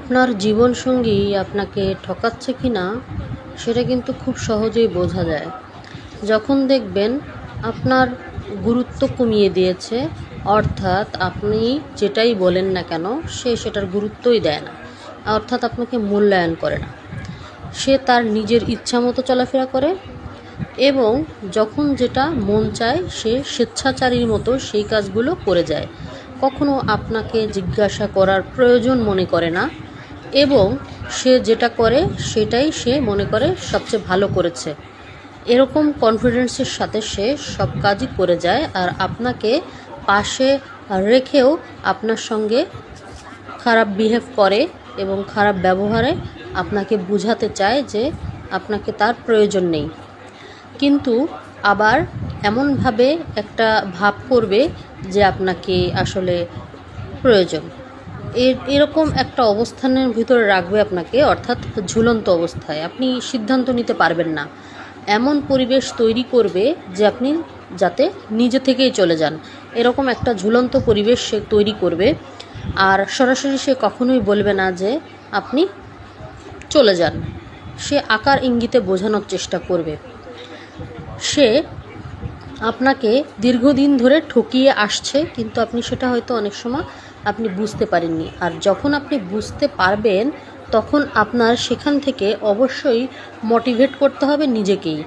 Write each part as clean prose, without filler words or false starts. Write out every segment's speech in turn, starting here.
আপনার জীবনসঙ্গী আপনাকে ঠকাচ্ছে কি না সেটা কিন্তু খুব সহজেই বোঝা যায়। যখন দেখবেন আপনার গুরুত্ব কমিয়ে দিয়েছে, অর্থাৎ আপনি যেটাই বলেন না কেন সে সেটার গুরুত্বই দেয় না, অর্থাৎ আপনাকে মূল্যায়ন করে না। সে তার নিজের ইচ্ছা মতো চলাফেরা করে এবং যখন যেটা মন চায় সে স্বেচ্ছাচারীর মতো সেই কাজগুলো করে যায়। কখনো আপনাকে জিজ্ঞাসা করার প্রয়োজন মনে করে না এবং সে যেটা করে সেটাই সে মনে করে সবচেয়ে ভালো করেছে। এরকম কনফিডেন্সের সাথে সে সব কাজই করে যায়, আর আপনাকে পাশে রেখেও আপনার সঙ্গে খারাপ বিহেভ করে এবং খারাপ ব্যবহারে আপনাকে বোঝাতে চায় যে আপনাকে তার প্রয়োজন নেই। কিন্তু আবার এমনভাবে একটা ভাব করবে যে আপনাকে আসলে প্রয়োজন। এরকম একটা অবস্থানের ভিতরে রাখবে আপনাকে, অর্থাৎ ঝুলন্ত অবস্থায়। আপনি সিদ্ধান্ত নিতে পারবেন না, এমন পরিবেশ তৈরি করবে যে আপনি যাতে নিজে থেকেই চলে যান, এরকম একটা ঝুলন্ত পরিবেশ সে তৈরি করবে। আর সরাসরি সে কখনোই বলবে না যে আপনি চলে যান, সে আকার ইঙ্গিতে বোঝানোর চেষ্টা করবে। সে আপনাকে দীর্ঘদিন ধরে ঠকিয়ে আসছে, কিন্তু আপনি সেটা হয়তো অনেক সময় আপনি বুঝতে পারেননি। আর যখন আপনি বুঝতে পারবেন তখন আপনার সেখান থেকে অবশ্যই মোটিভেট করতে হবে নিজেকেই,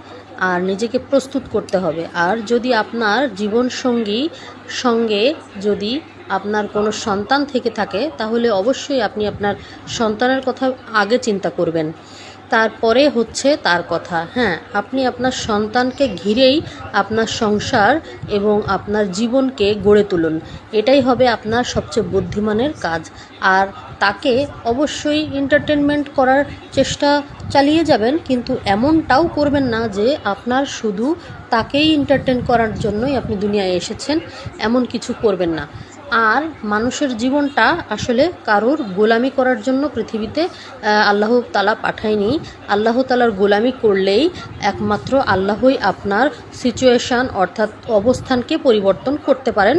আর নিজেকে প্রস্তুত করতে হবে। আর যদি আপনার জীবনসঙ্গী সঙ্গে যদি আপনার কোনো সন্তান থেকে থাকে তাহলে অবশ্যই আপনি আপনার সন্তানের কথা আগে চিন্তা করবেন, তারপরে হচ্ছে তার কথা। হ্যাঁ, আপনি আপনার সন্তানকে ঘিরেই আপনার সংসার এবং আপনার জীবনকে গড়ে তুলুন, এটাই হবে আপনার সবচেয়ে বুদ্ধিমানের কাজ। আর তাকে অবশ্যই এন্টারটেনমেন্ট করার চেষ্টা চালিয়ে যাবেন, কিন্তু এমনটাও করবেন না যে আপনার শুধু তাকেই এন্টারটেন করার জন্যই আপনি দুনিয়ায় এসেছেন, এমন কিছু করবেন না। আর মানুষের জীবনটা আসলে কারোর গোলামি করার জন্য পৃথিবীতে আল্লাহ তাআলা পাঠায়নি। আল্লাহ তাআলার গোলামি করলেই একমাত্র আল্লাহই আপনার সিচুয়েশান অর্থাৎ অবস্থানকে পরিবর্তন করতে পারেন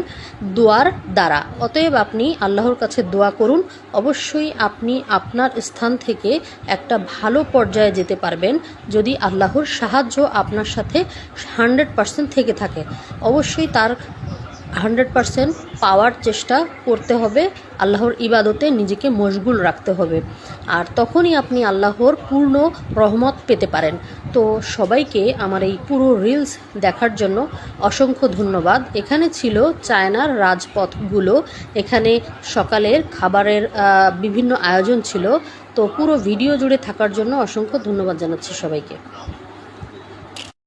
দোয়ার দ্বারা। অতএব আপনি আল্লাহর কাছে দোয়া করুন, অবশ্যই আপনি আপনার স্থান থেকে একটা ভালো পর্যায়ে যেতে পারবেন যদি আল্লাহর সাহায্য আপনার সাথে 100% থেকে থাকে। অবশ্যই তার 100% পাওয়ার চেষ্টা করতে হবে, আল্লাহর ইবাদতে নিজেকে মশগুল রাখতে হবে, আর তখনই আপনি আল্লাহর পূর্ণ রহমত পেতে পারেন। তো সবাইকে আমার এই পুরো রিলস দেখার জন্য অসংখ্য ধন্যবাদ। এখানে ছিল চায়নার রাজপথগুলো, এখানে সকালের খাবারের বিভিন্ন আয়োজন ছিল। তো পুরো ভিডিও জুড়ে থাকার জন্য অসংখ্য ধন্যবাদ জানাচ্ছি সবাইকে।